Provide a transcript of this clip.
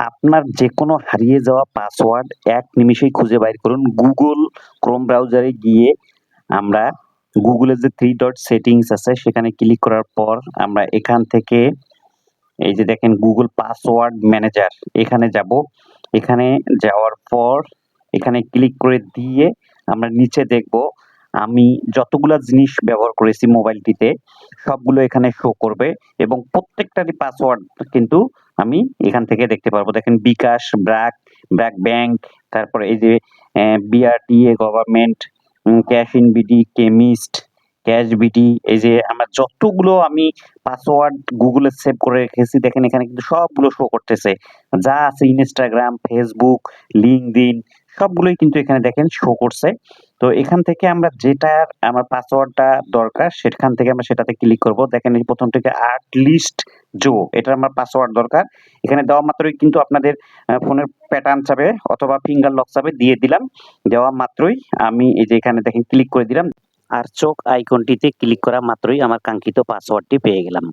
আপনার যেকোনো হারিয়ে যাওয়া পাসওয়ার্ড এক নিমিষেই খুঁজে বাইর করুন। Google Chrome ব্রাউজারে গিয়ে আমরা Google এর যে 3 ডট সেটিংস আছে সেখানে ক্লিক করার পর আমরা এখান থেকে এই যে দেখেন Google পাসওয়ার্ড ম্যানেজার এখানে যাব। এখানে যাওয়ার পর এখানে ক্লিক করে দিয়ে আমরা নিচে দেখব আমি যতগুলা জিনিস ব্যবহার করেছি মোবাইলটিতে সবগুলো এখানে শো করবে এবং প্রত্যেকটারই পাসওয়ার্ড কিন্তু আমি এখান থেকে দেখতে পারবো। দেখেন বিকাশ, ব্র্যাক ব্যাংক, তারপরে এই যে BRTA government, cash in BD, chemist, cash BD, এই যে আমার যতগুলো আমি পাসওয়ার্ড গুগলে সেভ করে রেখেছি দেখেন এখানে কিন্তু সবগুলো শো করতেছে। যা আছে ইনস্টাগ্রাম, ফেসবুক, লিঙ্কডইন সবগুলোই কিন্তু এখানে দেখেন শো করছে। তো এখান থেকে আমরা যেটার আমার পাসওয়ার্ডটা দরকার সেখান থেকে আমরা সেটাতে ক্লিক করব। দেখেন এই প্রথম থেকে আর্টলিস্ট জো এটার আমার পাসওয়ার্ড দরকার। এখানে দেওয়া মাত্রই কিন্তু আপনাদের ফোনের প্যাটার্ন চাবে অথবা ফিঙ্গার লক চাবে, দিয়ে দিলাম। দেওয়া মাত্রই আমি এই যে এখানে দেখেন ক্লিক করে দিলাম। আর চোখ আইকনটিতে ক্লিক করা মাত্রই আমার কাঙ্ক্ষিত পাসওয়ার্ডটি পেয়ে গেলাম।